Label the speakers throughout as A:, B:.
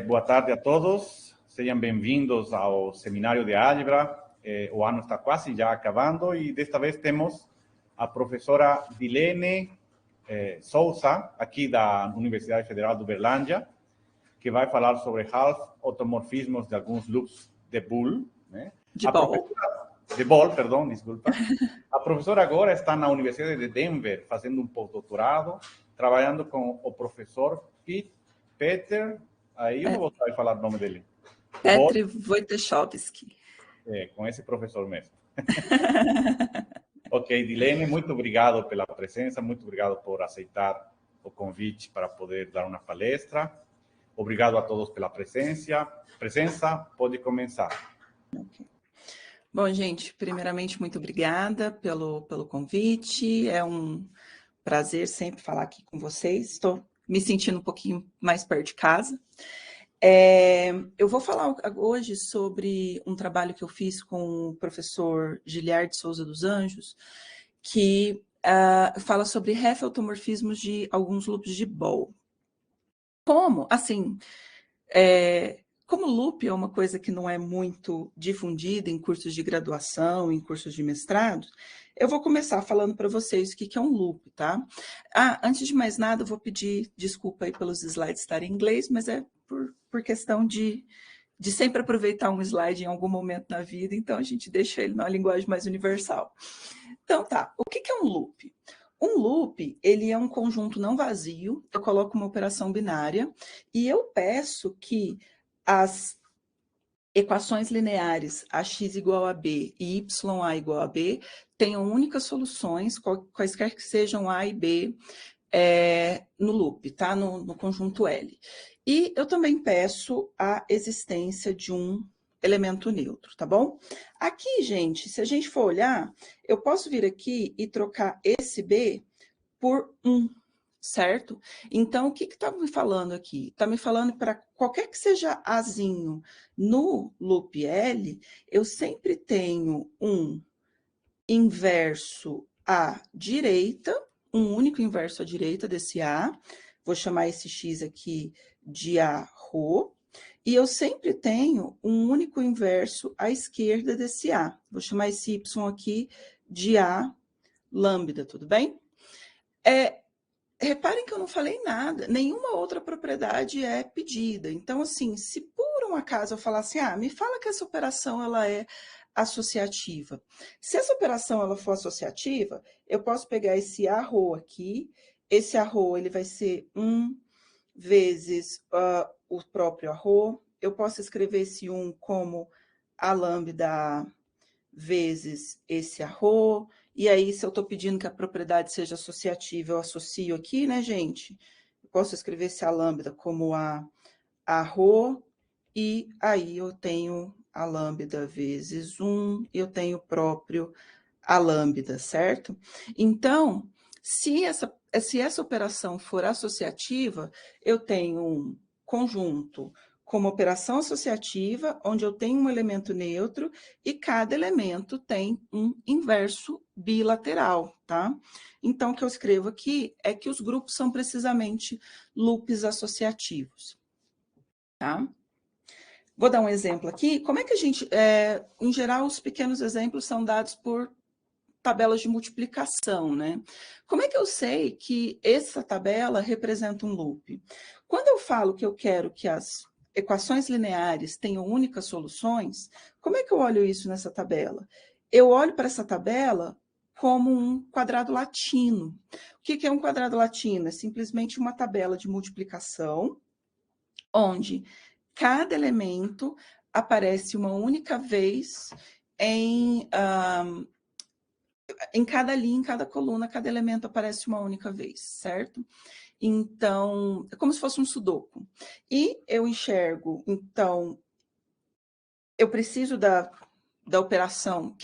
A: Boa tarde a todos, sejam bem-vindos ao seminário de álgebra. O ano está quase já acabando e desta vez temos a professora Dilene Souza, aqui da Universidade Federal de Uberlândia, que vai falar sobre half-automorfismos de alguns loops de Boole. Né?
B: De Boole,
A: perdão, desculpa. A professora agora está na Universidade de Denver, fazendo um pós-doutorado, trabalhando com o professor Peter... Aí eu não vou saber falar o nome dele.
B: Petr Wojciechowski.
A: Com esse professor mesmo. Ok, Dilene, muito obrigado pela presença, muito obrigado por aceitar o convite para poder dar uma palestra. Obrigado a todos pela presença. Pode começar.
B: Okay. Bom, gente, primeiramente, muito obrigada pelo convite. É um prazer sempre falar aqui com vocês. Estou me sentindo um pouquinho mais perto de casa. Eu vou falar hoje sobre um trabalho que eu fiz com o professor Giliard de Souza dos Anjos, que fala sobre half-automorfismos de alguns loops de Boole. Como, assim, como loop é uma coisa que não é muito difundida em cursos de graduação, em cursos de mestrado, eu vou começar falando para vocês o que é um loop, tá? Antes de mais nada, eu vou pedir desculpa aí pelos slides estarem em inglês, mas é por questão de sempre aproveitar um slide em algum momento na vida, então a gente deixa ele numa linguagem mais universal. Então tá, o que é um loop? Um loop, ele é um conjunto não vazio, eu coloco uma operação binária e eu peço que as equações lineares ax igual a b e ya igual a b tenham únicas soluções, quaisquer que sejam a e b, no loop, tá? No conjunto L. E eu também peço a existência de um elemento neutro, tá bom? Aqui, gente, se a gente for olhar, eu posso vir aqui e trocar esse B por 1, certo? Então, o que está me falando aqui? Está me falando para qualquer que seja Azinho no loop L, eu sempre tenho um inverso à direita, um único inverso à direita desse A, vou chamar esse X aqui de A ρ, e eu sempre tenho um único inverso à esquerda desse A, vou chamar esse Y aqui de A lambda, tudo bem? Reparem que eu não falei nada, nenhuma outra propriedade é pedida. Então, assim, se por um acaso eu falar assim, me fala que essa operação ela é associativa. Se essa operação ela for associativa, eu posso pegar esse A ρ aqui, esse A ρ ele vai ser 1 vezes o próprio A ρ, eu posso escrever esse 1 como A lambda vezes esse A ρ, e aí, se eu estou pedindo que a propriedade seja associativa, eu associo aqui, né, gente? Eu posso escrever esse A lambda como A ρ, e aí eu tenho A lambda vezes 1, eu tenho o próprio A lambda, certo? Então, se essa operação for associativa, eu tenho um conjunto como operação associativa, onde eu tenho um elemento neutro e cada elemento tem um inverso bilateral, tá? Então, o que eu escrevo aqui é que os grupos são precisamente loops associativos, tá? Vou dar um exemplo aqui. Como é que a gente... em geral, os pequenos exemplos são dados por tabelas de multiplicação, né? Como é que eu sei que essa tabela representa um loop? Quando eu falo que eu quero que as equações lineares tenham únicas soluções, como é que eu olho isso nessa tabela? Eu olho para essa tabela como um quadrado latino. O que é um quadrado latino? É simplesmente uma tabela de multiplicação, onde cada elemento aparece uma única vez em cada linha, em cada coluna, cada elemento aparece uma única vez, certo? Então, é como se fosse um sudoku. E eu enxergo, então, eu preciso da operação,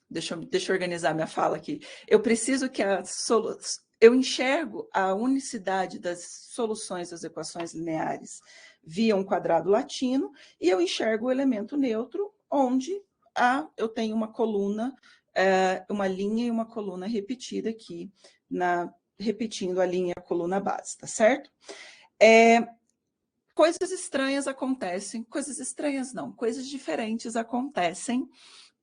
B: deixa eu organizar minha fala aqui. Eu preciso que eu enxergo a unicidade das soluções das equações lineares via um quadrado latino, e eu enxergo o elemento neutro, onde eu tenho uma coluna, uma linha e uma coluna repetida aqui, repetindo a linha e a coluna base, tá certo? Coisas estranhas acontecem, coisas estranhas não, coisas diferentes acontecem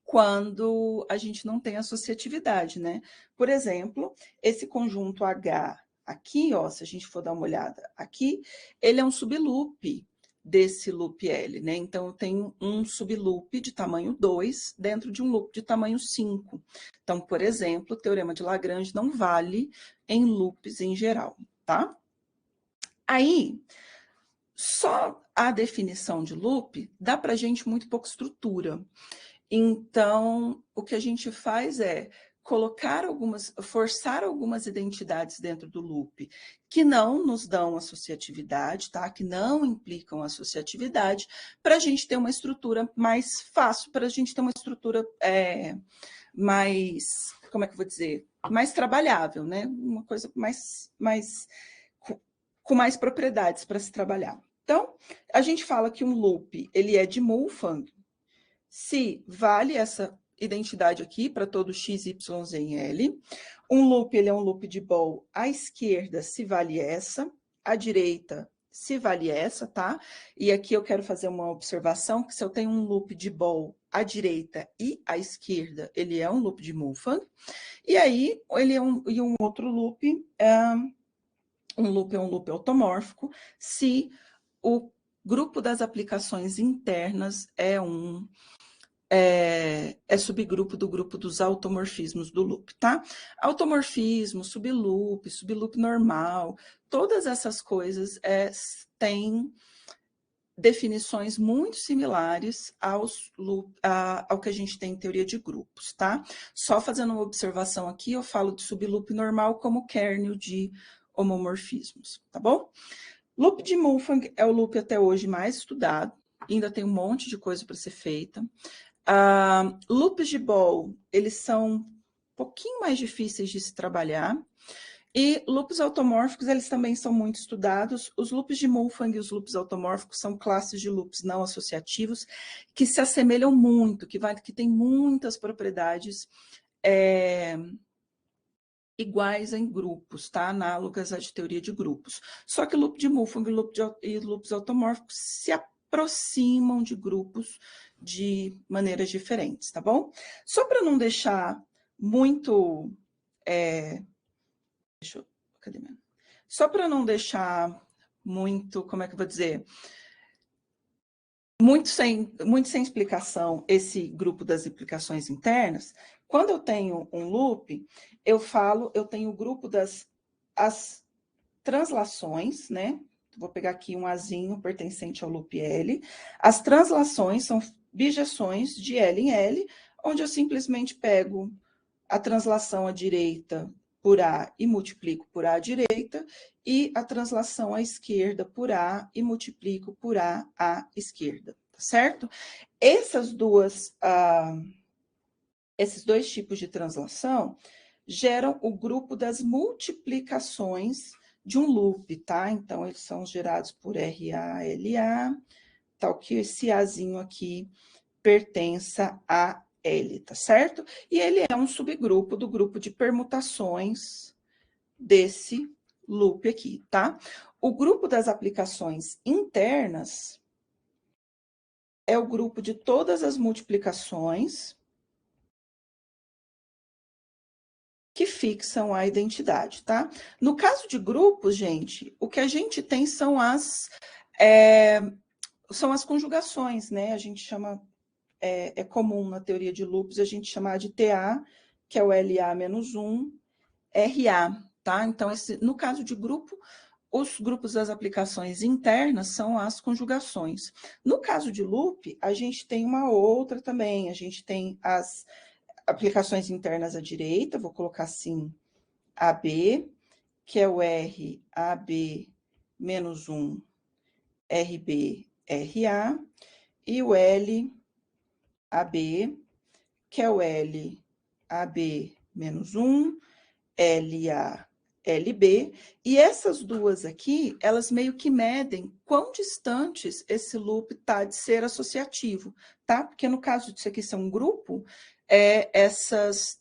B: quando a gente não tem associatividade, né? Por exemplo, esse conjunto H aqui, ó, se a gente for dar uma olhada aqui, ele é um subloop desse loop L, né? Então, eu tenho um subloop de tamanho 2 dentro de um loop de tamanho 5. Então, por exemplo, o teorema de Lagrange não vale em loops em geral, tá? Aí, só a definição de loop dá para a gente muito pouca estrutura. Então, o que a gente faz é forçar algumas identidades dentro do loop que não nos dão associatividade, tá? Que não implicam associatividade, para a gente ter uma estrutura mais fácil, para a gente ter uma estrutura mais, como é que eu vou dizer? Mais trabalhável, né? Uma coisa com mais propriedades para se trabalhar. Então, a gente fala que um loop, ele é de Mulfang, se vale essa identidade aqui para todo x, y, z em L. Um loop, ele é um loop de Ball. À esquerda, se vale essa. À direita, se vale essa, tá? E aqui eu quero fazer uma observação, que se eu tenho um loop de Ball à direita e à esquerda, ele é um loop de Mulfang. E aí, ele é um outro loop, um loop automórfico, se o grupo das aplicações internas é subgrupo do grupo dos automorfismos do loop, tá? Automorfismo, subloop normal, todas essas coisas têm definições muito similares ao que a gente tem em teoria de grupos, tá? Só fazendo uma observação aqui, eu falo de subloop normal como kernel de homomorfismos, tá bom? Loop de Mulfang é o loop até hoje mais estudado, ainda tem um monte de coisa para ser feita. Loops de Ball, eles são um pouquinho mais difíceis de se trabalhar. E loops automórficos, eles também são muito estudados. Os loops de Mulfang e os loops automórficos são classes de loops não associativos que se assemelham muito, que têm muitas propriedades iguais em grupos, tá? Análogas à de teoria de grupos. Só que o loop de Mulfang e loops automórficos se aproximam de grupos de maneiras diferentes, tá bom? Só para não deixar muito... Só para não deixar muito, como é que eu vou dizer? Muito sem explicação esse grupo das implicações internas, quando eu tenho um loop, eu tenho o grupo das translações, né? Vou pegar aqui um azinho pertencente ao loop L. As translações são bijeções de L em L, onde eu simplesmente pego a translação à direita por A e multiplico por A à direita, e a translação à esquerda por A e multiplico por A à esquerda, tá certo? Esses dois tipos de translação geram o grupo das multiplicações de um loop, tá? Então, eles são gerados por RA, LA, tal que esse Azinho aqui pertença a L, tá certo? E ele é um subgrupo do grupo de permutações desse loop aqui, tá? O grupo das aplicações internas é o grupo de todas as multiplicações que fixam a identidade, tá? No caso de grupos, gente, o que a gente tem são as conjugações, né? A gente chama, é comum na teoria de loops a gente chamar de TA, que é o LA menos 1, RA, tá? Então, no caso de grupo, os grupos das aplicações internas são as conjugações. No caso de loop, a gente tem uma outra também, a gente tem as aplicações internas à direita, vou colocar assim, AB, que é o R, AB menos 1, RB, RA, e o L, AB, que é o L, AB menos 1, LA, LB, e essas duas aqui, elas meio que medem quão distantes esse loop está de ser associativo, tá? Porque no caso disso aqui ser um grupo,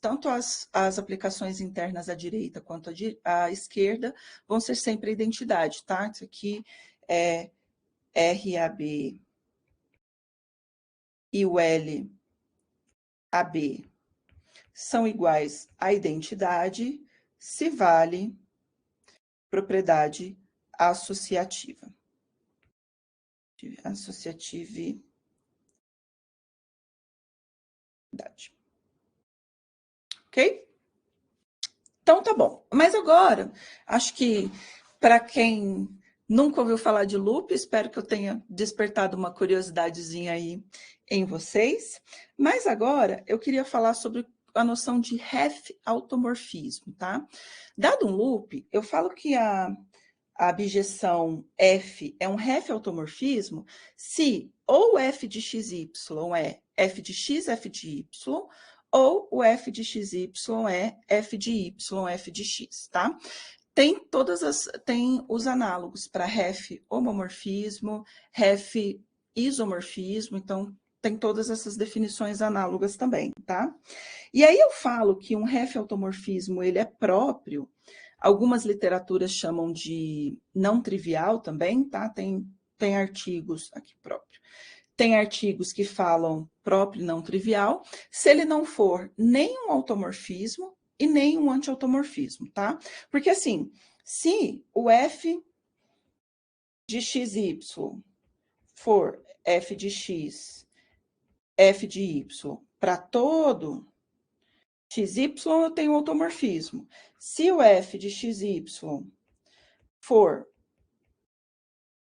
B: tanto as aplicações internas à direita quanto à esquerda vão ser sempre a identidade, tá? Isso aqui é RAB e o LAB são iguais à identidade se vale propriedade associativa. Associatividade. Ok? Então tá bom. Mas agora, acho que para quem nunca ouviu falar de loop, espero que eu tenha despertado uma curiosidadezinha aí em vocês. Mas agora eu queria falar sobre a noção de Hef-automorfismo, tá? Dado um loop, eu falo que a abjeção F é um Hef-automorfismo se ou f de xy é f de x, f de y, ou o f de xy é f de y, f de x, tá? Tem os análogos para Hef-homomorfismo, Hef-isomorfismo, então tem todas essas definições análogas também, tá? E aí eu falo que um Hef-automorfismo ele é próprio. Algumas literaturas chamam de não trivial também, tá? Tem artigos aqui próprio. Tem artigos que falam próprio não trivial, se ele não for nem um automorfismo e nem um anti-automorfismo, tá? Porque assim, se o f de xy for f de x, f de y para todo xy, eu tenho automorfismo. Se o f de xy for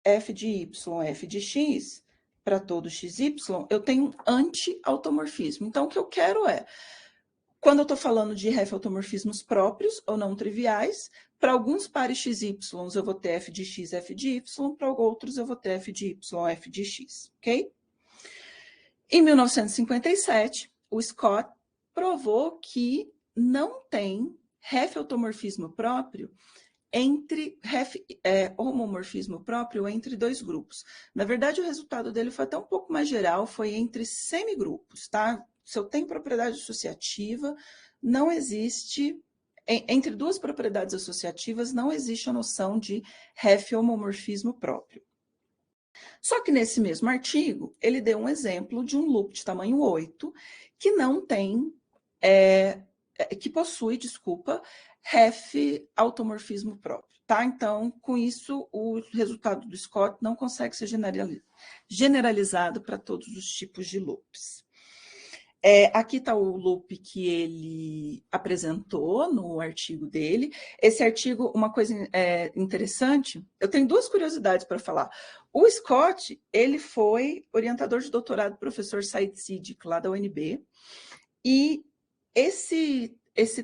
B: f de y, f de x, para todo xy, eu tenho um anti-automorfismo. Então, o que eu quero é, quando eu estou falando de Hef-automorfismos próprios ou não triviais, para alguns pares xy eu vou ter f de x, f de y, para outros eu vou ter f de y, f de x, ok? Em 1957, o Scott provou que não tem Hef-automorfismo próprio entre homomorfismo próprio entre dois grupos. Na verdade, o resultado dele foi até um pouco mais geral, foi entre semigrupos, tá? Se eu tenho propriedade associativa, não existe, entre duas propriedades associativas, não existe a noção de Hef-homomorfismo próprio. Só que nesse mesmo artigo, ele deu um exemplo de um loop de tamanho 8, que não tem, que possui, Hef-automorfismo próprio, tá? Então, com isso, o resultado do Scott não consegue ser generalizado para todos os tipos de loops. Aqui está o loop que ele apresentou no artigo dele. Esse artigo, uma coisa interessante, eu tenho duas curiosidades para falar. O Scott, ele foi orientador de doutorado do professor Said Siddiq, lá da UNB, e esse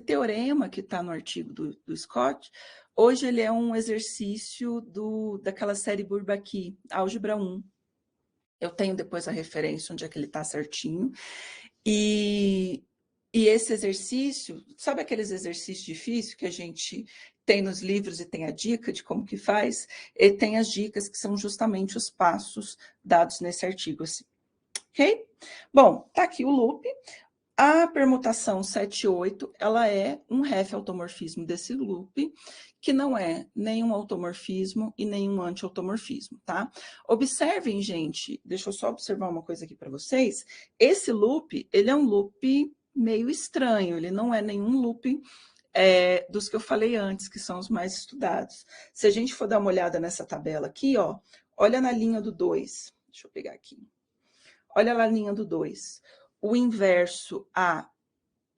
B: teorema que está no artigo do Scott, hoje ele é um exercício daquela série Bourbaki, Álgebra 1. Eu tenho depois a referência onde é que ele está certinho. E esse exercício, sabe aqueles exercícios difíceis que a gente tem nos livros e tem a dica de como que faz? E tem as dicas que são justamente os passos dados nesse artigo, assim. Ok? Bom, tá aqui o loop. A permutação 7 e 8, ela é um Hef-automorfismo desse loop, que não é nenhum automorfismo e nenhum anti-automorfismo, tá? Observem, gente, deixa eu só observar uma coisa aqui para vocês. Esse loop, ele é um loop meio estranho, ele não é nenhum loop dos que eu falei antes, que são os mais estudados. Se a gente for dar uma olhada nessa tabela aqui, ó, olha na linha do 2. Deixa eu pegar aqui. Olha na linha do 2. O inverso à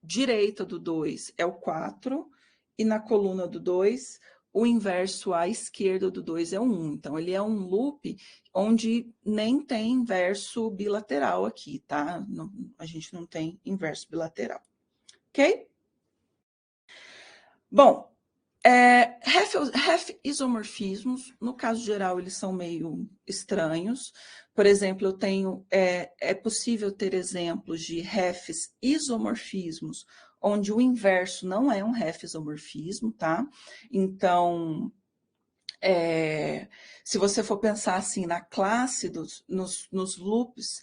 B: direita do 2 é o 4, e na coluna do 2, o inverso à esquerda do 2 é o 1. Então, ele é um loop onde nem tem inverso bilateral aqui, tá? Não, a gente não tem inverso bilateral. Ok? Bom, Hef-isomorfismos, no caso geral, eles são meio estranhos. Por exemplo, eu tenho, é possível ter exemplos de Hef-isomorfismos, onde o inverso não é um Hef-isomorfismo, tá? Então, se você for pensar assim na classe nos loops,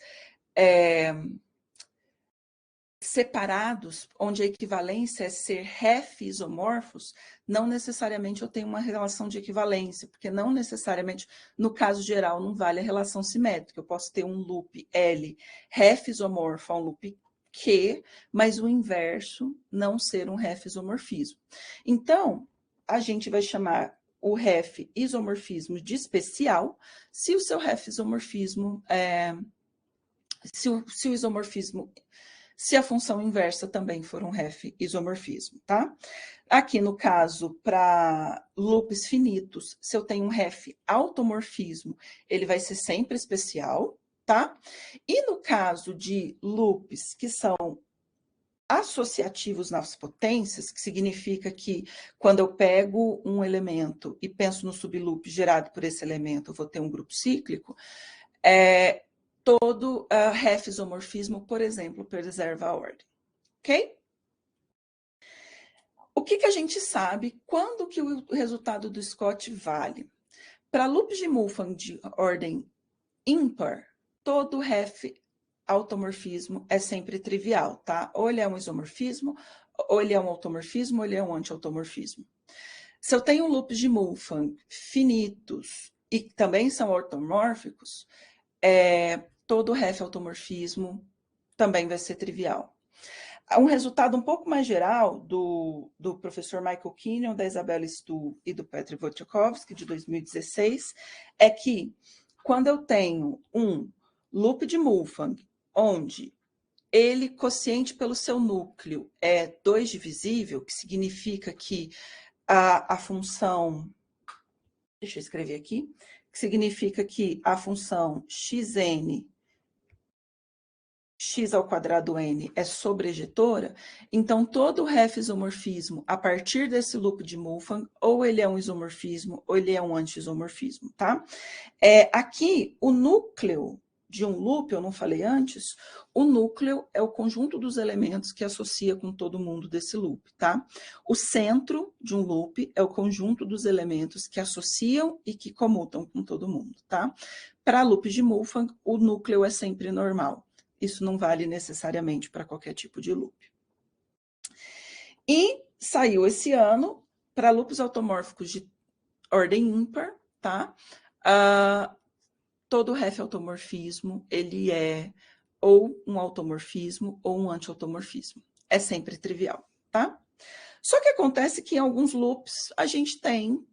B: separados, onde a equivalência é ser ref isomorfos, não necessariamente eu tenho uma relação de equivalência, porque não necessariamente, no caso geral, não vale a relação simétrica. Eu posso ter um loop L ref isomorfo a um loop Q, mas o inverso não ser um ref isomorfismo. Então, a gente vai chamar o ref isomorfismo de especial, se o seu ref isomorfismo se o isomorfismo, se a função inversa também for um ref isomorfismo, tá? Aqui no caso, para loops finitos, se eu tenho um ref automorfismo, ele vai ser sempre especial, tá? E no caso de loops que são associativos nas potências, que significa que quando eu pego um elemento e penso no subloop gerado por esse elemento, eu vou ter um grupo cíclico, todo ref isomorfismo, por exemplo, preserva a ordem, ok? O que a gente sabe? Quando que o resultado do Scott vale? Para loops de Mulfang de ordem ímpar, todo ref automorfismo é sempre trivial, tá? Ou ele é um isomorfismo, ou ele é um automorfismo, ou ele é um anti-automorfismo. Se eu tenho loops de Mulfang finitos e também são ortomórficos, todo ref automorfismo também vai ser trivial. Um resultado um pouco mais geral do professor Michael Kinyon, da Isabella Stu e do Petr Wojciechowski, de 2016, é que quando eu tenho um loop de Mulfang, onde ele, quociente pelo seu núcleo, é 2 divisível, que significa que a função... Deixa eu escrever aqui. Que significa que a função xn, x ao quadrado n, é sobrejetora, então todo ref isomorfismo, a partir desse loop de Mulfang, ou ele é um isomorfismo, ou ele é um anti-isomorfismo, tá? Aqui, o núcleo de um loop, eu não falei antes, o núcleo é o conjunto dos elementos que associa com todo mundo desse loop, tá? O centro de um loop é o conjunto dos elementos que associam e que comutam com todo mundo, tá? Para loops de Mulfang, o núcleo é sempre normal. Isso não vale necessariamente para qualquer tipo de loop. E saiu esse ano, para loops automórficos de ordem ímpar, tá? Todo ref automorfismo, ele é ou um automorfismo ou um anti-automorfismo. É sempre trivial, tá? Só que acontece que em alguns loops a gente tem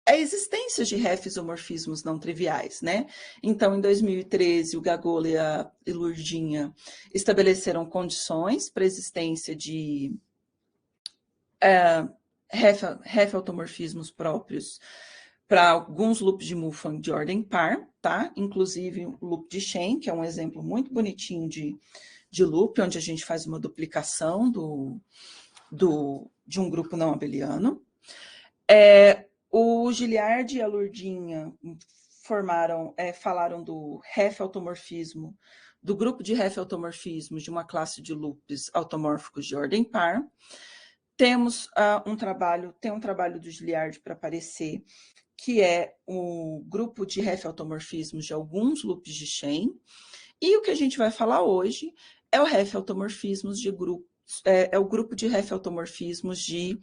B: a existência de ref isomorfismos não triviais, né? Então, em 2013, o Gagola e a Lurdinha estabeleceram condições para a existência de ref automorfismos próprios para alguns loops de Mulfang de ordem par, tá? Inclusive o loop de Shen, que é um exemplo muito bonitinho de loop, onde a gente faz uma duplicação de um grupo não abeliano. O Giliard e a Lurdinha falaram do ref automorfismo, do grupo de ref automorfismos de uma classe de loops automórficos de ordem par. Temos um trabalho do Giliard para aparecer, que é o grupo de ref automorfismos de alguns loops de Shen. E o que a gente vai falar hoje é o ref automorfismos de grupos, é o grupo de ref automorfismos de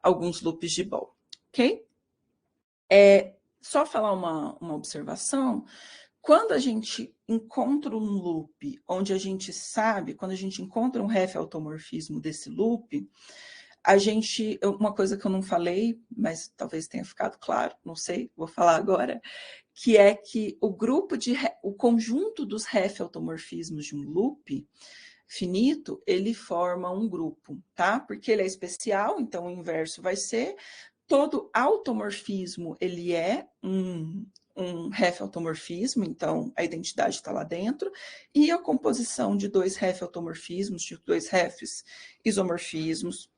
B: alguns loops de Ball, ok? Só falar uma observação, quando a gente encontra um loop onde a gente sabe, quando a gente encontra um ref automorfismo desse loop, uma coisa que eu não falei, mas talvez tenha ficado claro, não sei, vou falar agora, que é que o conjunto dos ref automorfismos de um loop finito, ele forma um grupo, tá? Porque ele é especial, então o inverso vai ser todo automorfismo, ele é um ref automorfismo, então a identidade está lá dentro, e a composição de 2 ref automorfismos, de 2 refs isomorfismos,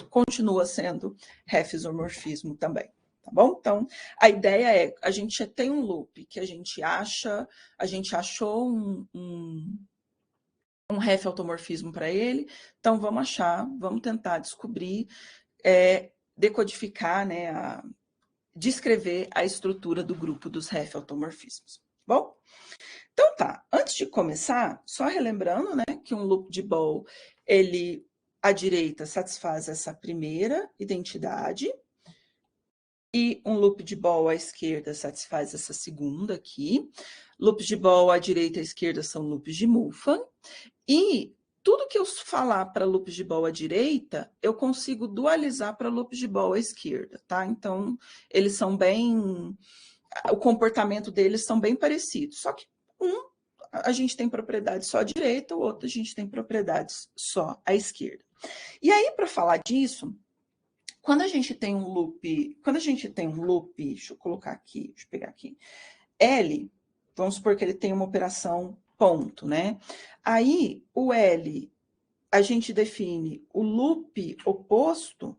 B: continua sendo ref isomorfismo também, tá bom? Então, a ideia é, a gente tem um loop que a gente achou um ref automorfismo para ele, então vamos tentar descobrir, decodificar, né, descrever a estrutura do grupo dos ref automorfismos, bom? Então tá, antes de começar, só relembrando, né, que um loop de Ball, à direita satisfaz essa primeira identidade, e um loop de ball à esquerda satisfaz essa segunda aqui. Loops de ball à direita e à esquerda são loops de Mulfan. E tudo que eu falar para loops de ball à direita, eu consigo dualizar para loops de ball à esquerda, tá? Então, eles são bem... O comportamento deles são bem parecidos. Só que a gente tem propriedades só à direita, o outro a gente tem propriedades só à esquerda. E aí, para falar disso... Quando a gente tem um loop, deixa eu colocar aqui, deixa eu pegar aqui, L, vamos supor que ele tem uma operação ponto, né? Aí, o L, a gente define o loop oposto,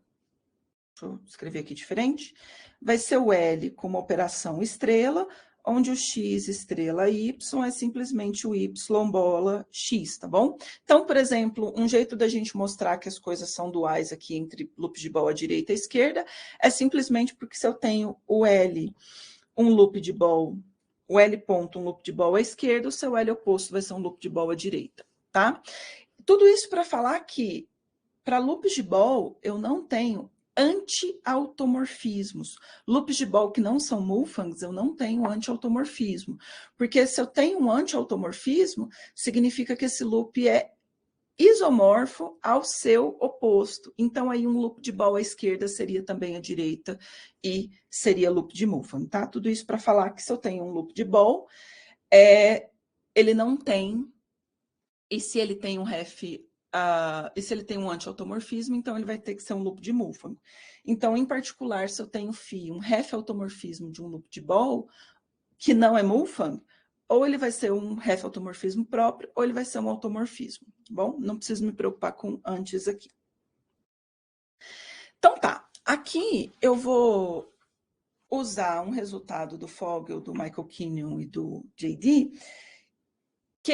B: deixa eu escrever aqui diferente, vai ser o L com uma operação estrela, onde o x estrela y é simplesmente o y bola x, tá bom? Então, por exemplo, um jeito da gente mostrar que as coisas são duais aqui entre loops de ball à direita e à esquerda é simplesmente porque se eu tenho o L, um loop de ball, o L ponto, um loop de ball à esquerda, o seu L oposto vai ser um loop de ball à direita, tá? Tudo isso para falar que para loops de ball eu não tenho anti-automorfismos. Loops de ball que não são Mulfangs, eu não tenho anti-automorfismo. Porque se eu tenho um anti-automorfismo, significa que esse loop é isomorfo ao seu oposto. Então, aí um loop de ball à esquerda seria também à direita e seria loop de Mulfang, tá? Tudo isso para falar que se eu tenho um loop de ball, ele não tem... E se ele tem um ref... e se ele tem um anti-automorfismo, então ele vai ter que ser um loop de Mulfang. Então, em particular, se eu tenho um ref-automorfismo de um loop de ball, que não é Mulfang, ou ele vai ser um ref-automorfismo próprio, ou ele vai ser um automorfismo, tá bom? Não preciso me preocupar com antes aqui. Então tá, aqui eu vou usar um resultado do Fogel, do Michael Kinyon e do JD, que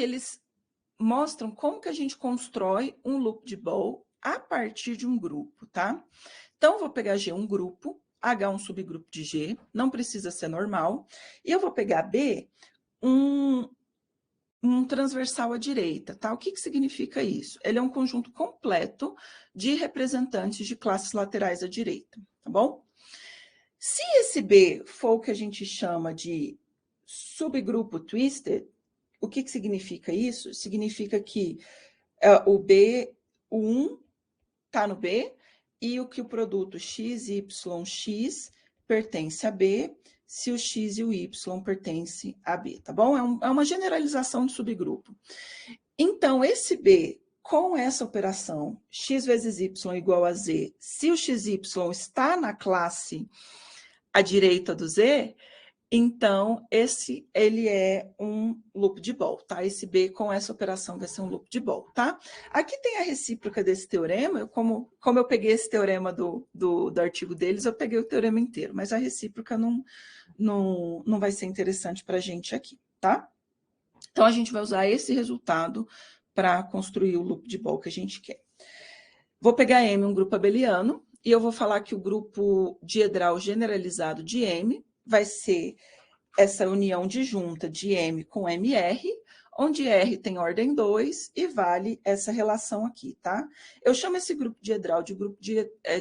B: eles mostram como que a gente constrói um loop de ball a partir de um grupo, tá? Então, vou pegar G um grupo, H um subgrupo de G, não precisa ser normal, e eu vou pegar B um transversal à direita, tá? O que significa isso? Ele é um conjunto completo de representantes de classes laterais à direita, tá bom? Se esse B for o que a gente chama de subgrupo twisted, o que significa isso? Significa que o 1 está no B e o que o produto x, y, x pertence a B, se o x e o y pertencem a B, tá bom? É uma generalização de subgrupo. Então, esse B, com essa operação x vezes y igual a z, se o xy está na classe à direita do z, então, ele é um loop de ball, tá? Esse B com essa operação vai ser um loop de ball, tá? Aqui tem a recíproca desse teorema, como eu peguei esse teorema do artigo deles, eu peguei o teorema inteiro, mas a recíproca não vai ser interessante para a gente aqui, tá? Então, a gente vai usar esse resultado para construir o loop de ball que a gente quer. Vou pegar M, um grupo abeliano, e eu vou falar que o grupo diedral generalizado de M vai ser essa união disjunta de M com MR, onde R tem ordem 2 e vale essa relação aqui, tá? Eu chamo esse grupo diedral de grupo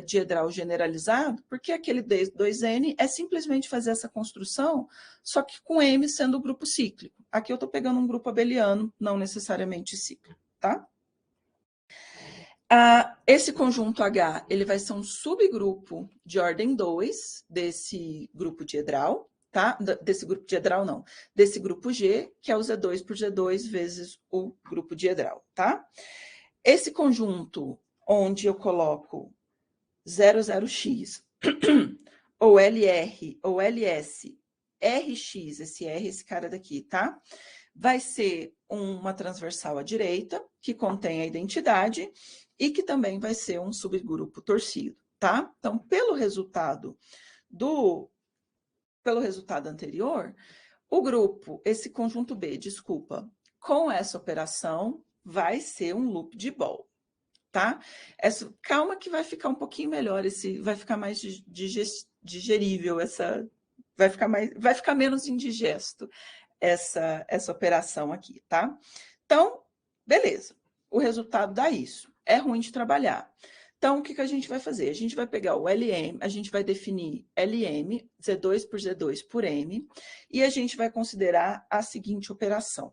B: diedral generalizado, porque aquele 2N é simplesmente fazer essa construção, só que com M sendo o grupo cíclico. Aqui eu estou pegando um grupo abeliano, não necessariamente cíclico, tá? Esse conjunto H, ele vai ser um subgrupo de ordem 2 desse grupo diedral, tá? Desse grupo diedral, não. Desse grupo G, que é o Z2 por Z2 vezes o grupo diedral, tá? Esse conjunto onde eu coloco 00x, ou LR, ou LS, RX, esse cara daqui, tá? Vai ser uma transversal à direita, que contém a identidade, e que também vai ser um subgrupo torcido, tá? Então, pelo resultado anterior, o grupo, esse conjunto B, desculpa, com essa operação, vai ser um loop de ball, tá? Calma que vai ficar um pouquinho melhor, vai ficar mais digerível, vai ficar menos indigesto essa operação aqui, tá? Então, beleza. o resultado dá isso. É ruim de trabalhar. Então, o que a gente vai fazer? A gente vai pegar o LM, a gente vai definir LM, Z2 por Z2 por M, e a gente vai considerar a seguinte operação.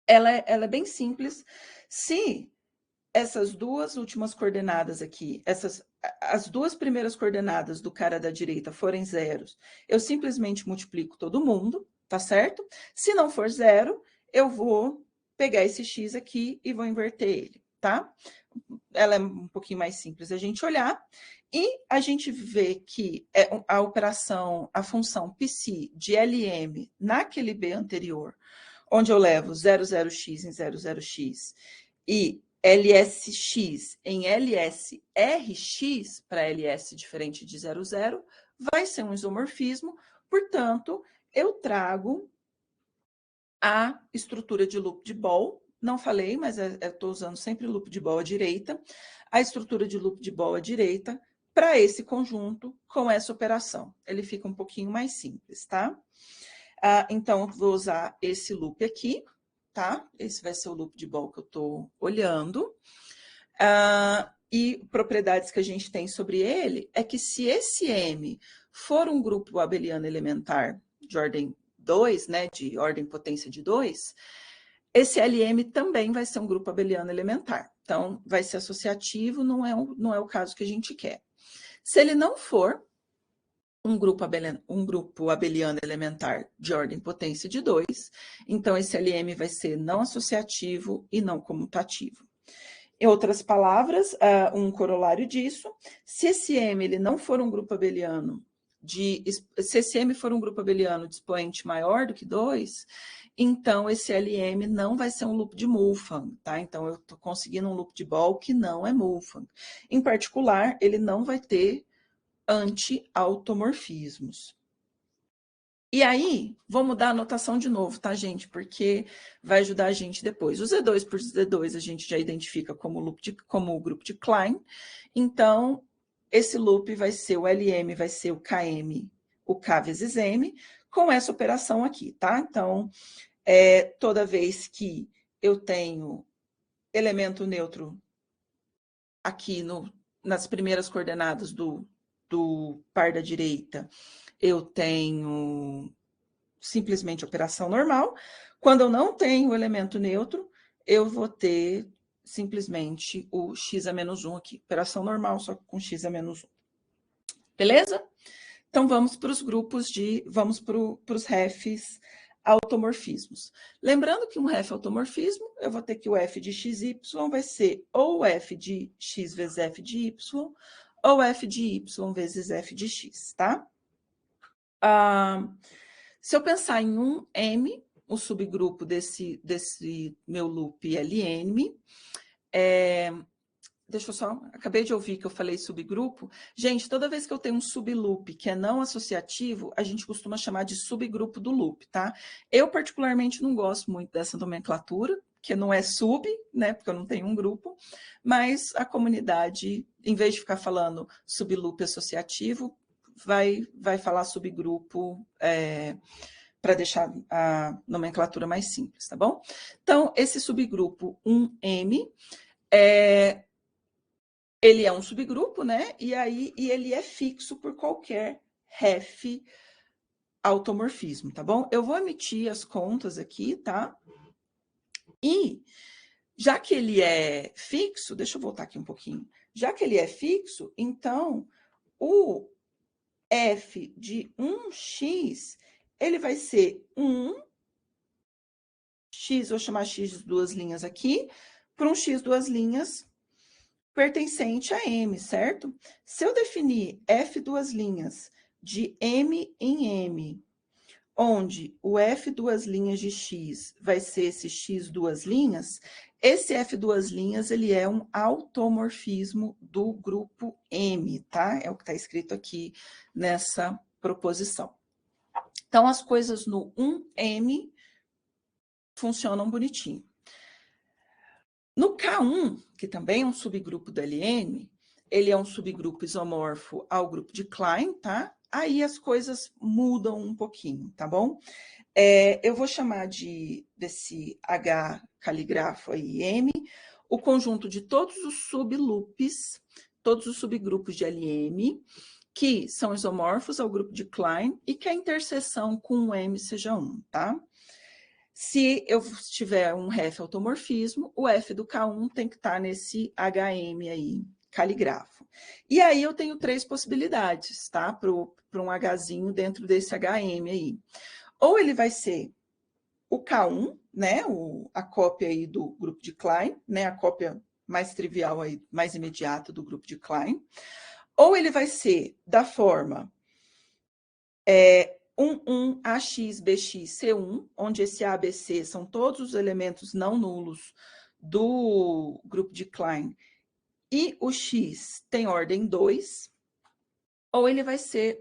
B: Ela é bem simples. Se essas duas últimas coordenadas aqui, as duas primeiras coordenadas do cara da direita forem zeros, eu simplesmente multiplico todo mundo, tá certo? Se não for zero, eu vou pegar esse x aqui e vou inverter ele, tá? Ela é um pouquinho mais simples a gente olhar, e a gente vê que a operação, a função psi de LM naquele B anterior, onde eu levo 00x em 00x e LSX em LSRX, para LS diferente de 00, vai ser um isomorfismo, portanto, eu trago a estrutura de loop de Ball, não falei, mas estou usando sempre loop de Ball à direita, a estrutura de loop de Ball à direita para esse conjunto com essa operação. Ele fica um pouquinho mais simples, tá? Então, vou usar esse loop aqui, tá? Esse vai ser o loop de Ball que eu estou olhando. E propriedades que a gente tem sobre ele é que se esse M for um grupo abeliano elementar de ordem 2, né, de ordem potência de 2, esse LM também vai ser um grupo abeliano elementar. Então, vai ser associativo, não é o caso que a gente quer. Se ele não for um grupo abeliano elementar de ordem potência de 2, então esse LM vai ser não associativo e não comutativo. Em outras palavras, um corolário disso, se esse M ele não for um grupo abeliano se esse M for um grupo abeliano de expoente maior do que 2, então esse LM não vai ser um loop de Mulfang, tá? Então eu estou conseguindo um loop de Ball que não é Mulfang. Em particular, ele não vai ter anti-automorfismos. E aí, vou mudar a notação de novo, tá, gente? Porque vai ajudar a gente depois. O Z2 por Z2 a gente já identifica como o grupo de Klein. Então, esse loop vai ser o LM, vai ser o KM, o K vezes M, com essa operação aqui, tá? Então, toda vez que eu tenho elemento neutro aqui nas primeiras coordenadas do par da direita, eu tenho simplesmente operação normal. Quando eu não tenho o elemento neutro, eu vou ter simplesmente o x a menos 1 aqui. Operação normal, só com x a menos 1. Beleza? Então, vamos para os grupos vamos para os refs automorfismos. Lembrando que um ref automorfismo, eu vou ter que o f de xy vai ser ou f de x vezes f de y, ou f de y vezes f de x, tá? Se eu pensar em um M, o subgrupo desse meu loop LM, deixa eu só, acabei de ouvir que eu falei subgrupo. Gente, toda vez que eu tenho um subloop que é não associativo, a gente costuma chamar de subgrupo do loop, tá? Eu, particularmente, não gosto muito dessa nomenclatura, que não é sub, né, porque eu não tenho um grupo, mas a comunidade, em vez de ficar falando subloop associativo, vai falar subgrupo para deixar a nomenclatura mais simples, tá bom? Então, esse subgrupo 1M, ele é um subgrupo, né? E ele é fixo por qualquer ref automorfismo, tá bom? Eu vou emitir as contas aqui, tá? E já que ele é fixo, deixa eu voltar aqui um pouquinho. Já que ele é fixo, então o f de 1x, ele vai ser 1x, vou chamar x de duas linhas aqui, para um x duas linhas pertencente a M, certo? Se eu definir f duas linhas de M em M, onde o f duas linhas de x vai ser esse x duas linhas, esse f duas linhas, ele é um automorfismo do grupo M, tá? É o que está escrito aqui nessa proposição. Então, as coisas no 1M funcionam bonitinho. No K1, que também é um subgrupo do LN, ele é um subgrupo isomorfo ao grupo de Klein, tá? aí as coisas mudam um pouquinho, tá bom? Eu vou chamar desse H caligrafo aí, M, o conjunto de todos os subloops, todos os subgrupos de LM, que são isomorfos ao grupo de Klein e que a interseção com o M seja 1, tá? Se eu tiver um ref automorfismo, o F do K1 tem que estar nesse HM aí, caligrafo. E aí eu tenho 3 possibilidades, tá? Para um Hzinho dentro desse HM aí. Ou ele vai ser o K1, né? A cópia aí do grupo de Klein, né? A cópia mais trivial aí, mais imediata do grupo de Klein. Ou ele vai ser da forma 11AXBXC1, onde esse A, B, C são todos os elementos não nulos do grupo de Klein, e o X tem ordem 2, ou ele vai ser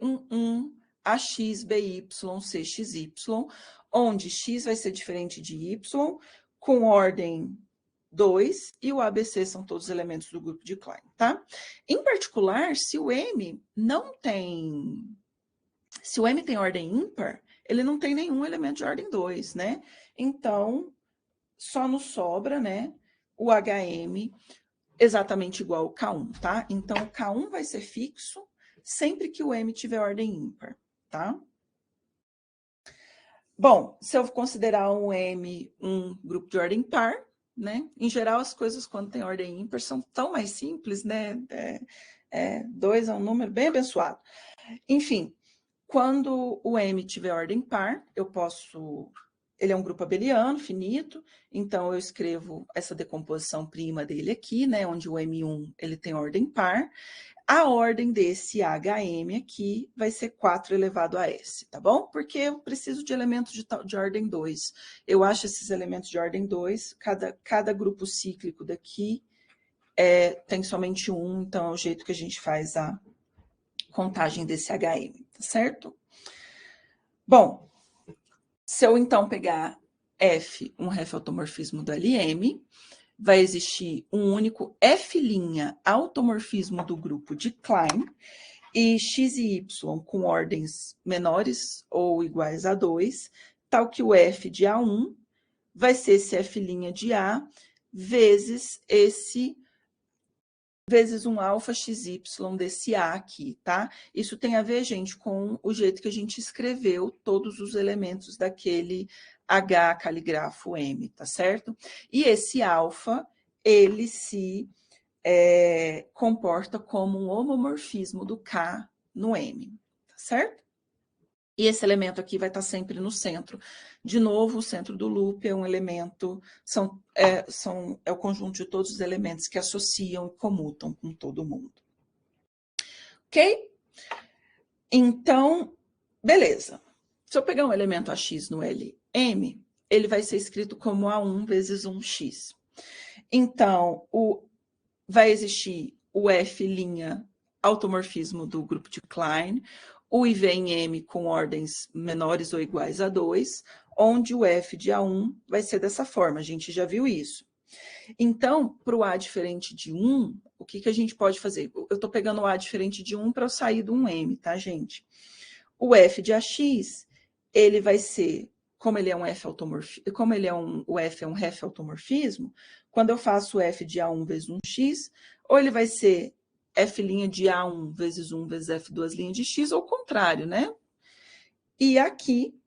B: 11AXBYCXY, onde X vai ser diferente de Y, com ordem 2, e o ABC são todos os elementos do grupo de Klein, tá? Em particular, se o M tem ordem ímpar, ele não tem nenhum elemento de ordem 2, né? Então, só nos sobra, né, o HM exatamente igual ao K1, tá? Então, o K1 vai ser fixo sempre que o M tiver ordem ímpar, tá? Bom, se eu considerar um M um grupo de ordem par, né? Em geral, as coisas quando tem ordem ímpar são tão mais simples, né? 2 é um número bem abençoado. Enfim, quando o M tiver ordem par, ele é um grupo abeliano, finito, então eu escrevo essa decomposição prima dele aqui, né? Onde o M1 ele tem ordem par. A ordem desse HM aqui vai ser 4 elevado a S, tá bom? Porque eu preciso de elementos de ordem 2. Eu acho esses elementos de ordem 2, cada grupo cíclico daqui tem somente um, então é o jeito que a gente faz a contagem desse HM, tá certo? Bom, se eu então pegar F, um ref automorfismo do LM, vai existir um único F' automorfismo do grupo de Klein, e X e Y com ordens menores ou iguais a 2, tal que o F de A1 vai ser esse F' de A vezes um alfa XY desse A aqui, tá? Isso tem a ver, gente, com o jeito que a gente escreveu todos os elementos daquele H caligrafo M, tá certo? E esse alfa, ele se comporta como um homomorfismo do K no M, tá certo? E esse elemento aqui vai estar sempre no centro. De novo, o centro do loop é um elemento, é o conjunto de todos os elementos que associam e comutam com todo mundo. Ok? Então, beleza. Se eu pegar um elemento AX no LM, ele vai ser escrito como A1 vezes 1x. Então, vai existir o F' automorfismo do grupo de Klein, o IV em M com ordens menores ou iguais a 2, onde o F de A1 vai ser dessa forma, a gente já viu isso. Então, para o A diferente de 1, o que a gente pode fazer? Eu estou pegando o A diferente de 1 para eu sair do 1M, tá, gente? O F de AX, ele vai ser, como ele é um F automorfismo, o F é um ref automorfismo, quando eu faço o F de A1 vezes 1x, ou ele vai ser F' de A1 vezes 1 vezes F duas linhas de x, ou o contrário, né? E aqui,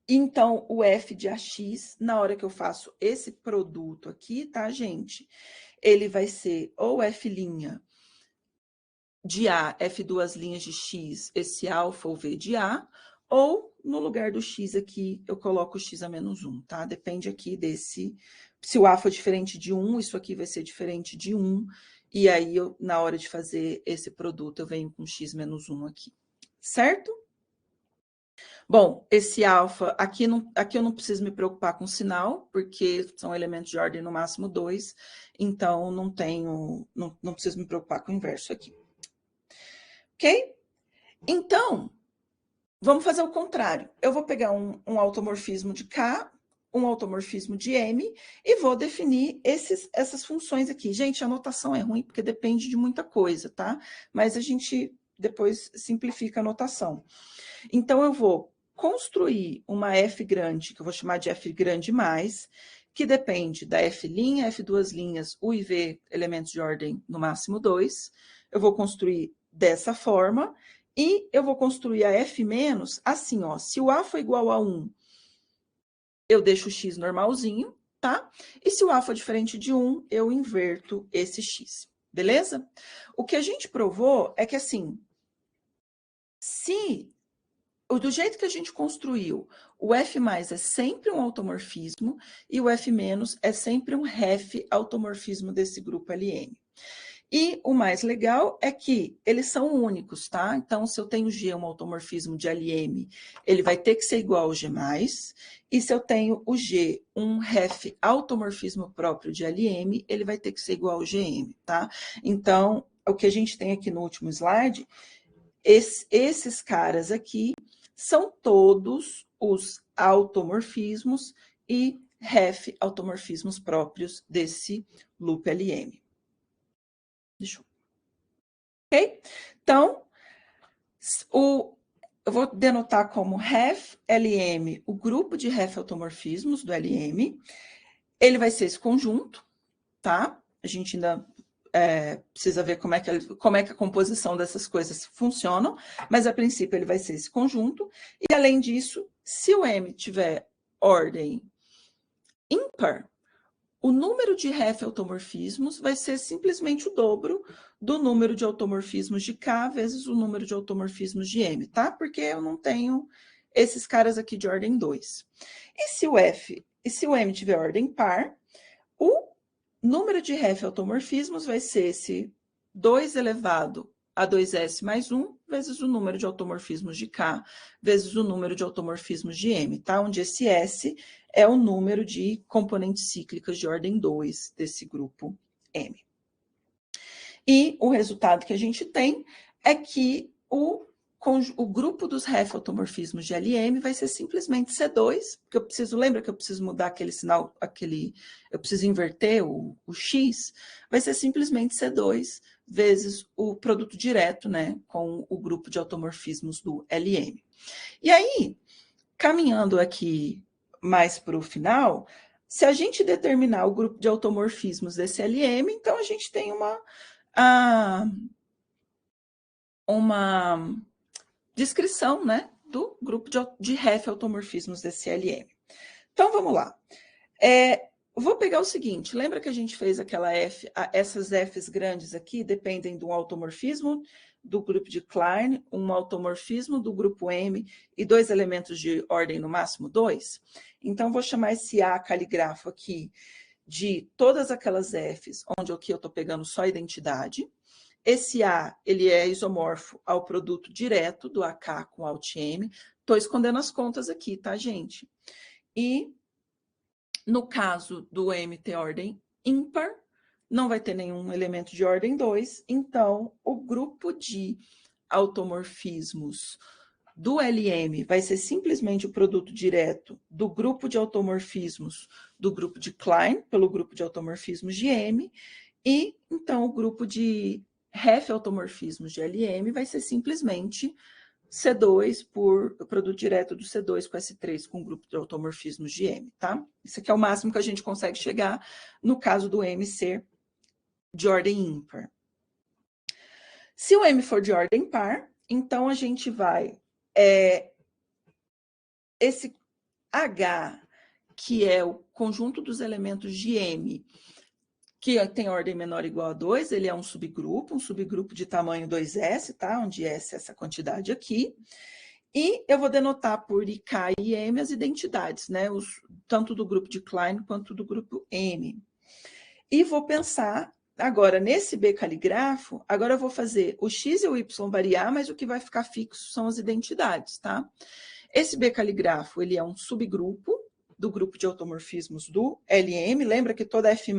B: então, o F de AX, na hora que eu faço esse produto aqui, tá, gente? Ele vai ser ou F' de A, F duas linhas de x, esse alfa ou V de A, ou no lugar do x aqui, eu coloco o x a menos 1, tá? Depende aqui desse... Se o A for diferente de 1, isso aqui vai ser diferente de 1, e aí, na hora de fazer esse produto, eu venho com x menos 1 aqui, certo? Bom, esse alfa, aqui eu não preciso me preocupar com o sinal, porque são elementos de ordem no máximo 2, então não preciso me preocupar com o inverso aqui. Ok? Então, vamos fazer o contrário. Eu vou pegar um automorfismo de K, um automorfismo de M, e vou definir essas funções aqui. Gente, a notação é ruim porque depende de muita coisa, tá? Mas a gente depois simplifica a notação. Então, eu vou construir uma F grande, que eu vou chamar de F grande mais, que depende da F', F2', U e V, elementos de ordem no máximo 2. Eu vou construir dessa forma, e eu vou construir a F- assim, ó, se o A for igual a 1, eu deixo o X normalzinho, tá? E se o A for diferente de 1, eu inverto esse X, beleza? O que a gente provou é que, assim, do jeito que a gente construiu, o F+ é sempre um automorfismo e o F- é sempre um ref automorfismo desse grupo LM. E o mais legal é que eles são únicos, tá? Então, se eu tenho G, um automorfismo de LM, ele vai ter que ser igual ao G+. E se eu tenho o G, um ref automorfismo próprio de LM, ele vai ter que ser igual ao GM, tá? Então, o que a gente tem aqui no último slide, esses caras aqui são todos os automorfismos e ref automorfismos próprios desse loop LM. Deixa eu... Ok? Então, eu vou denotar como ref LM o grupo de ref automorfismos do LM. Ele vai ser esse conjunto, tá? A gente ainda precisa ver como é que a composição dessas coisas funcionam, mas a princípio ele vai ser esse conjunto. E além disso, se o M tiver ordem ímpar, o número de ref automorfismos vai ser simplesmente o dobro do número de automorfismos de K vezes o número de automorfismos de M, tá? Porque eu não tenho esses caras aqui de ordem 2. E se o M tiver ordem par, o número de ref automorfismos vai ser esse 2 elevado a 2s mais 1 vezes o número de automorfismos de K vezes o número de automorfismos de M, tá? Onde esse S é o número de componentes cíclicas de ordem 2 desse grupo M. E o resultado que a gente tem é que o grupo dos ref automorfismos de LM vai ser simplesmente C2, porque lembra que eu preciso mudar aquele sinal, eu preciso inverter o X, vai ser simplesmente C2 vezes o produto direto, né, com o grupo de automorfismos do LM. E aí, caminhando aqui mais para o final, se a gente determinar o grupo de automorfismos desse LM, então a gente tem uma descrição, né, do grupo de ref automorfismos desse LM. Então, vamos lá. Vou pegar o seguinte, lembra que a gente fez essas Fs grandes aqui dependem de um automorfismo do grupo de Klein, um automorfismo do grupo M e 2 elementos de ordem no máximo 2? Então, vou chamar esse A caligrafo aqui de todas aquelas Fs, onde aqui eu estou pegando só a identidade. Esse A, ele é isomorfo ao produto direto do AK com Alt M. Estou escondendo as contas aqui, tá, gente? E no caso do M ter ordem ímpar, não vai ter nenhum elemento de ordem 2, então o grupo de automorfismos do LM vai ser simplesmente o produto direto do grupo de automorfismos do grupo de Klein, pelo grupo de automorfismos de M, e então o grupo de ref automorfismos de LM vai ser simplesmente C2 por produto direto do C2 com S3 com o grupo de automorfismos de M, tá? Isso aqui é o máximo que a gente consegue chegar no caso do M ser de ordem ímpar. Se o M for de ordem par, então a gente vai... esse H, que é o conjunto dos elementos de M, que tem ordem menor ou igual a 2, ele é um subgrupo de tamanho 2S, tá? Onde S é essa quantidade aqui. E eu vou denotar por IK e M as identidades, né? Tanto do grupo de Klein quanto do grupo M. E vou pensar, agora, nesse B caligrafo, agora eu vou fazer o X e o Y variar, mas o que vai ficar fixo são as identidades, tá? Esse B caligrafo, ele é um subgrupo do grupo de automorfismos do LM. Lembra que toda F+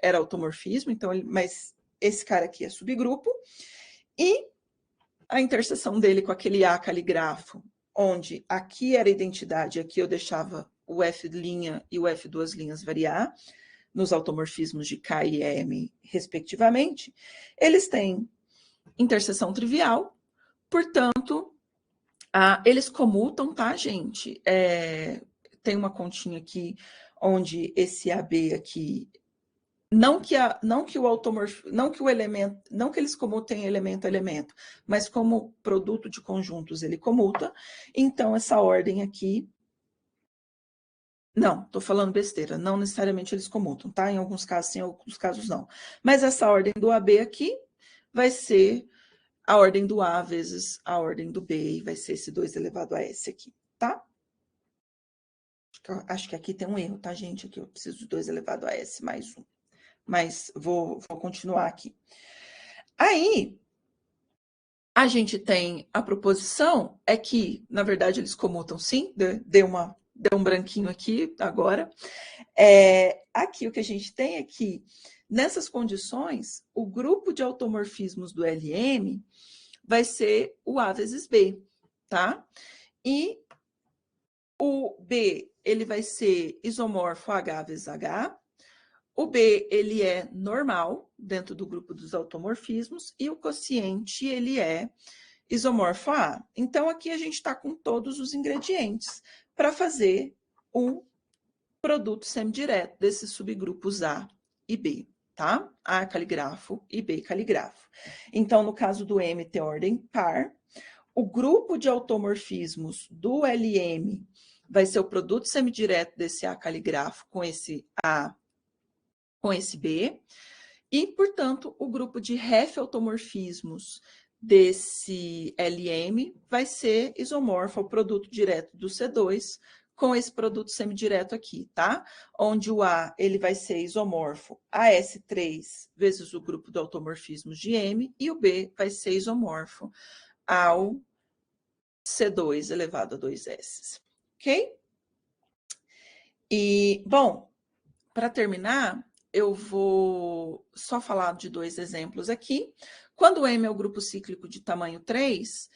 B: era automorfismo, então, mas esse cara aqui é subgrupo. E a interseção dele com aquele A caligrafo, onde aqui era identidade, aqui eu deixava o F' e o F2' variar, nos automorfismos de K e M, respectivamente, eles têm interseção trivial, portanto, eles comutam, tá, gente? Tem uma continha aqui, onde esse AB aqui, não que o elemento, não que eles comutem elemento a elemento, mas como produto de conjuntos ele comuta, então essa ordem aqui, não, estou falando besteira, não necessariamente eles comutam, tá? Em alguns casos sim, em alguns casos não. Mas essa ordem do AB aqui vai ser a ordem do A vezes a ordem do B, e vai ser esse 2 elevado a S aqui, tá? Acho que aqui tem um erro, tá, gente? Aqui eu preciso de 2 elevado a S mais 1. Mas vou continuar aqui. Aí, a gente tem a proposição, é que, na verdade, eles comutam sim, deu um branquinho aqui agora. Aqui o que a gente tem é que, nessas condições, o grupo de automorfismos do LM vai ser o A vezes B, tá? E o B, ele vai ser isomorfo H vezes H. O B, ele é normal dentro do grupo dos automorfismos e o quociente, ele é isomorfo a A. Então, aqui a gente está com todos os ingredientes para fazer um produto semidireto desses subgrupos A e B, tá? A caligrafo e B caligrafo. Então, no caso do M, tem ordem par. O grupo de automorfismos do LM vai ser o produto semidireto desse A caligrafo com esse A com esse B, e, portanto, o grupo de ref-automorfismos desse LM vai ser isomorfo ao produto direto do C2 com esse produto semidireto aqui, tá? Onde o A ele vai ser isomorfo a S3 vezes o grupo de automorfismos de M, e o B vai ser isomorfo ao C2 elevado a 2S, ok? E, bom, para terminar, eu vou só falar de 2 exemplos aqui. Quando o M é o grupo cíclico de tamanho 3,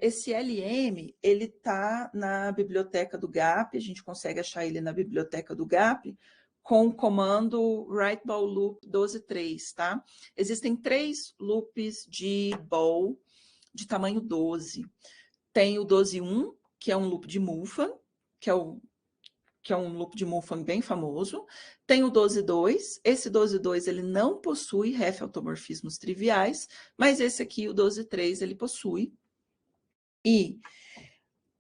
B: esse LM, ele está na biblioteca do GAP, a gente consegue achar ele na biblioteca do GAP, com o comando write-ball loop 12.3, tá? Existem 3 loops de ball de tamanho 12. Tem o 12.1, que é um loop de Mulfan, que é um loop de Mulfan bem famoso. Tem o 12.2, esse 12.2 ele não possui ref-automorfismos triviais, mas esse aqui, o 12.3, ele possui. E,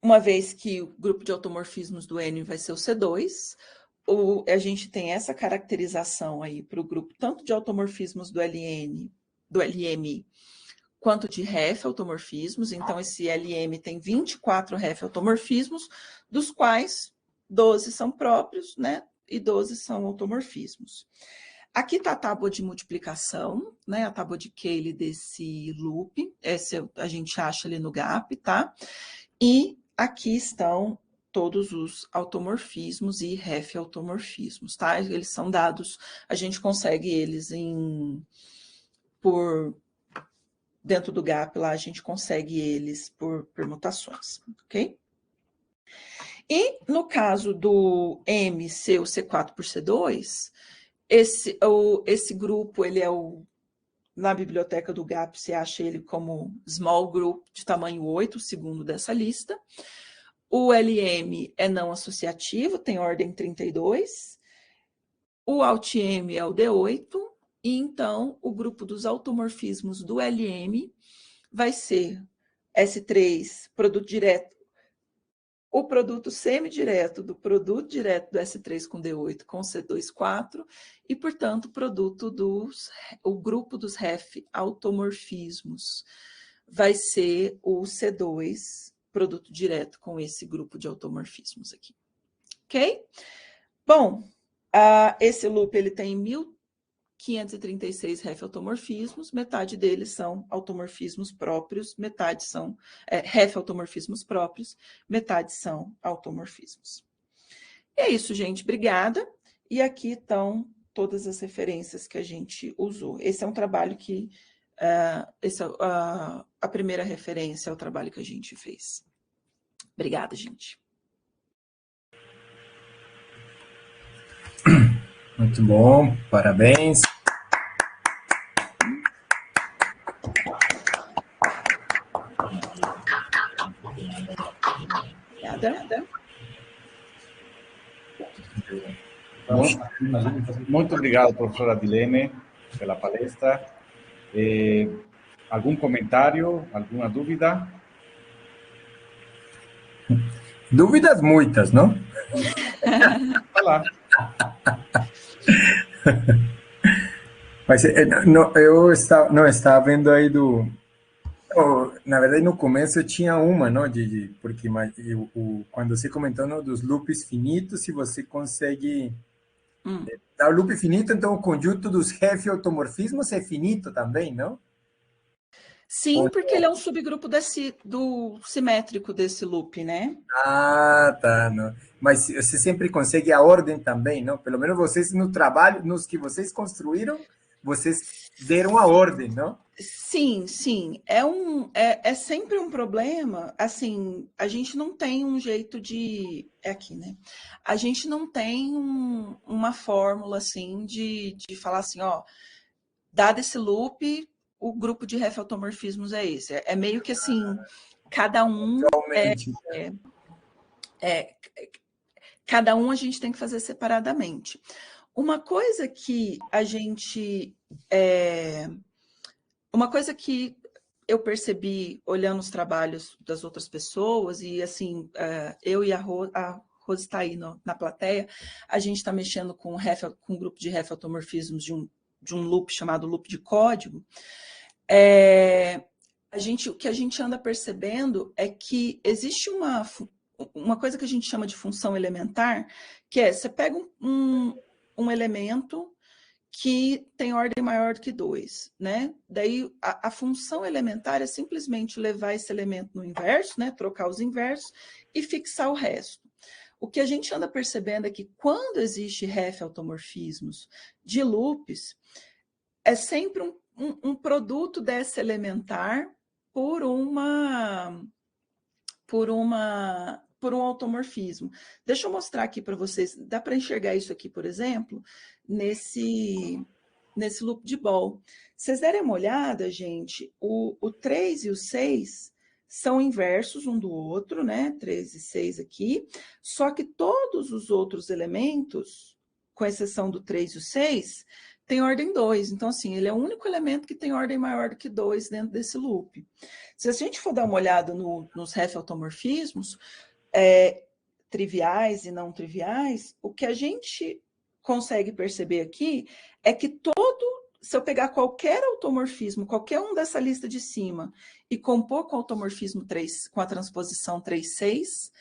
B: uma vez que o grupo de automorfismos do N vai ser o C2, a gente tem essa caracterização aí para o grupo tanto de automorfismos do LM, quanto de ref-automorfismos. Então, esse LM tem 24 ref-automorfismos, dos quais 12 são próprios, né? E 12 são automorfismos. Aqui está a tábua de multiplicação, né? A tábua de Cayley desse loop. Esse a gente acha ali no GAP, tá? E aqui estão todos os automorfismos e ref-automorfismos, tá? Eles são dados, a gente consegue eles dentro do GAP lá, a gente consegue eles por permutações, ok? E no caso do M ser o C4 por C2, esse grupo, ele é na biblioteca do GAP, você acha ele como small group de tamanho 8, o segundo dessa lista. O LM é não associativo, tem ordem 32. O alt-M é o D8. E então, o grupo dos automorfismos do LM vai ser S3, produto direto, o produto semidireto do produto direto do S3 com D8 com C2, 4, e, portanto, o grupo dos ref automorfismos vai ser o C2, produto direto com esse grupo de automorfismos aqui. Ok? Bom, esse loop ele tem 1.536 ref-automorfismos, metade deles são automorfismos próprios, metade são ref-automorfismos próprios, metade são automorfismos. E é isso, gente. Obrigada. E aqui estão todas as referências que a gente usou. Esse é um trabalho que... a primeira referência é o trabalho que a gente fez. Obrigada, gente.
C: Muito bom, parabéns.
B: Obrigada.
A: Muito obrigado, professora Dilene, pela palestra. Algum comentário, alguma dúvida?
C: Dúvidas muitas, não?
A: Olá.
C: Mas eu estava vendo aí na verdade, no começo eu tinha uma, não? Porque quando você comentou dos loops finitos, se você consegue dar o loop finito, então o conjunto dos Hephi-automorfismos é finito também, não?
B: Sim, porque ele é um subgrupo do simétrico desse loop, né?
C: Ah, tá. Não. Mas você sempre consegue a ordem também, não? Pelo menos vocês no trabalho, nos que vocês construíram, vocês deram a ordem, não?
B: Sim, sim. É sempre um problema. Assim, a gente não tem um jeito de. É aqui, né? A gente não tem uma fórmula assim de falar assim, ó, dado esse loop, o grupo de Hephi-automorfismos é esse. É meio que assim, cada um
C: Realmente.
B: é, cada um a gente tem que fazer separadamente. Uma coisa que a gente. Uma coisa que eu percebi olhando os trabalhos das outras pessoas, e assim, eu e a Rose está aí na plateia, a gente está mexendo com um grupo de Hephi-automorfismos de um loop chamado loop de código. O que a gente anda percebendo é que existe uma coisa que a gente chama de função elementar, que é, você pega um elemento que tem ordem maior do que 2, né? Daí a função elementar é simplesmente levar esse elemento no inverso, né? Trocar os inversos e fixar o resto. O que a gente anda percebendo é que quando existe Hephi-automorfismos de loops, é sempre um produto dessa elementar por um automorfismo. Deixa eu mostrar aqui para vocês. Dá para enxergar isso aqui, por exemplo, nesse loop de Ball. Se vocês derem uma olhada, gente, o 3 e o 6 são inversos um do outro, né? 3 e 6 aqui. Só que todos os outros elementos, com exceção do 3 e o 6, tem ordem 2. Então, assim, ele é o único elemento que tem ordem maior do que 2 dentro desse loop. Se a gente for dar uma olhada nos Hephi-automorfismos, triviais e não triviais, o que a gente consegue perceber aqui é que se eu pegar qualquer automorfismo, qualquer um dessa lista de cima, e compor com o automorfismo 3, com a transposição 3,6,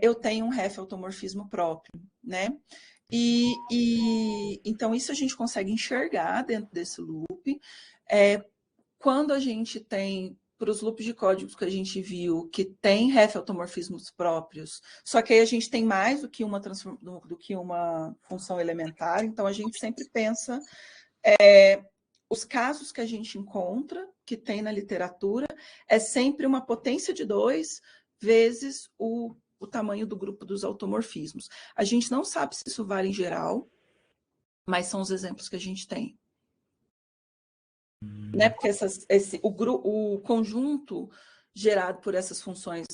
B: eu tenho um Hephi-automorfismo próprio, né? Então, isso a gente consegue enxergar dentro desse loop. Quando a gente tem, para os loops de códigos que a gente viu, que tem Hephi-automorfismos próprios, só que aí a gente tem mais do que uma função elementar, então a gente sempre pensa os casos que a gente encontra, que tem na literatura, é sempre uma potência de 2 vezes o tamanho do grupo dos automorfismos. A gente não sabe se isso vale em geral, mas são os exemplos que a gente tem. Né? Porque o conjunto gerado por essas funções,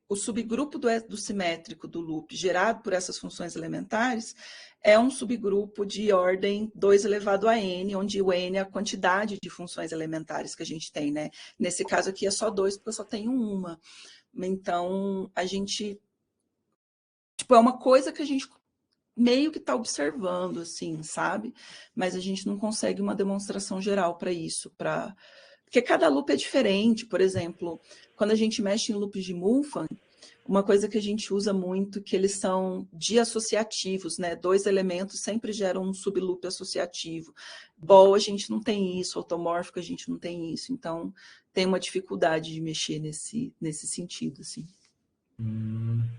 B: o subgrupo do simétrico do loop gerado por essas funções elementares é um subgrupo de ordem 2 elevado a n, onde o n é a quantidade de funções elementares que a gente tem, né? Nesse caso aqui é só 2, porque eu só tenho uma. Então, a gente... Tipo, é uma coisa que a gente meio que está observando, assim, sabe? Mas a gente não consegue uma demonstração geral para isso, porque cada loop é diferente. Por exemplo, quando a gente mexe em loops de Mulfan, uma coisa que a gente usa muito, que eles são diassociativos, né? 2 elementos sempre geram um subloop associativo. Ball, a gente não tem isso, automórfico, a gente não tem isso. Então, tem uma dificuldade de mexer nesse sentido, assim.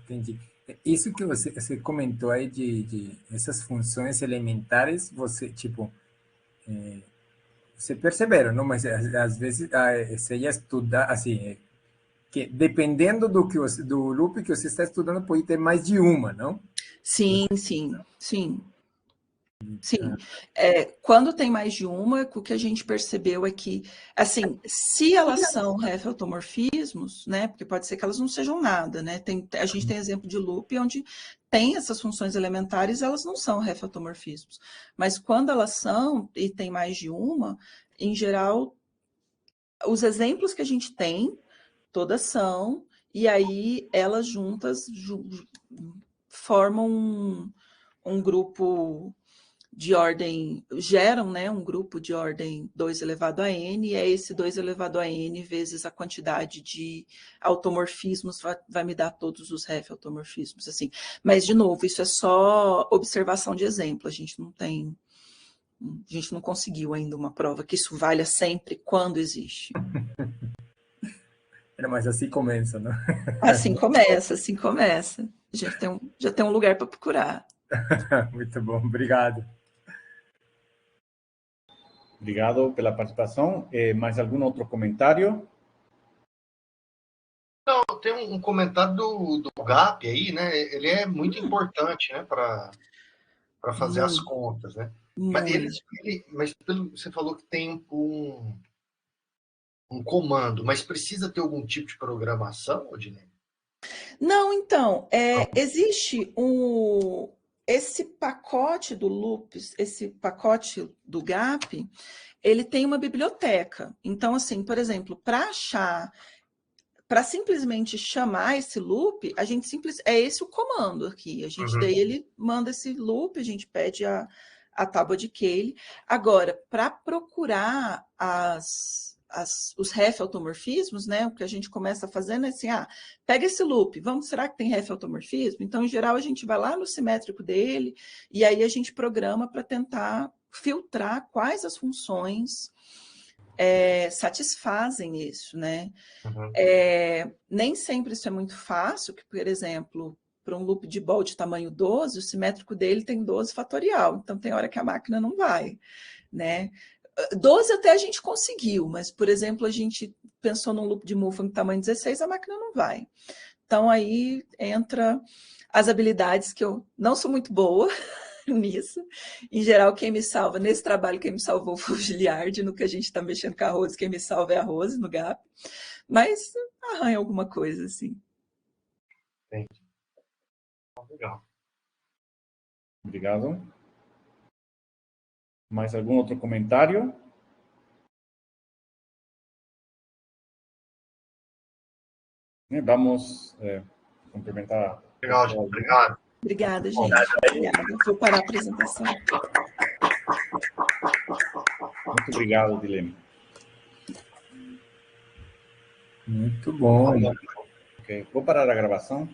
C: Entendi. Isso que você comentou aí de essas funções elementares, você, tipo, você perceberam, não? Mas às vezes você ia estudar, assim, que dependendo do loop que você está estudando, pode ter mais de uma, não?
B: Sim, sim, sim. Sim. Quando tem mais de uma, o que a gente percebeu é que, assim, se elas são refautomorfismos, né, porque pode ser que elas não sejam nada, né, a gente tem exemplo de loop onde tem essas funções elementares, elas não são refautomorfismos. Mas quando elas são, e tem mais de uma, em geral, os exemplos que a gente tem, todas são, e aí elas juntas formam um grupo de ordem, geram, né, um grupo de ordem 2 elevado a n, e é esse 2 elevado a n vezes a quantidade de automorfismos vai me dar todos os ref-automorfismos, assim. Mas, de novo, isso é só observação de exemplo, a gente não conseguiu ainda uma prova que isso valha sempre quando existe.
C: Mas assim começa, não?
B: Assim começa, assim começa. A gente já tem um lugar para procurar.
C: Muito bom, obrigado.
A: Obrigado pela participação. Mais algum outro comentário?
D: Não, tem um comentário do GAP aí, né? Ele é muito importante, né, para fazer as contas, né? Mas você falou que tem um comando, mas precisa ter algum tipo de programação, Odinei?
B: Não, então, existe esse pacote do Loops, esse pacote do GAP, ele tem uma biblioteca. Então, assim, por exemplo, para simplesmente chamar esse loop, a gente é esse o comando aqui. A gente daí ele manda esse loop, a gente pede a tábua de Cayley. Agora, para procurar os ref-automorfismos, né? O que a gente começa fazendo é assim, pega esse loop, será que tem ref-automorfismo? Então, em geral, a gente vai lá no simétrico dele, e aí a gente programa para tentar filtrar quais as funções satisfazem isso, né? Nem sempre isso é muito fácil, que, por exemplo, para um loop de Ball de tamanho 12, o simétrico dele tem 12 fatorial, então tem hora que a máquina não vai, né? 12 até a gente conseguiu, mas, por exemplo, a gente pensou num loop de Mulfang tamanho 16, a máquina não vai. Então, aí entra as habilidades que eu não sou muito boa nisso. Em geral, quem me salva, nesse trabalho, quem me salvou foi o Giliard, no que a gente está mexendo com a Rose, quem me salva é a Rose, no GAP. Mas arranha alguma coisa, assim.
D: Entendi. Legal.
A: Obrigado. Mais algum outro comentário? Vamos cumprimentar.
D: Legal, gente. Obrigado.
B: Obrigada, gente. Obrigada. Vou parar a apresentação.
A: Muito obrigado, Dilene.
C: Muito bom.
A: Okay. Vou parar a gravação.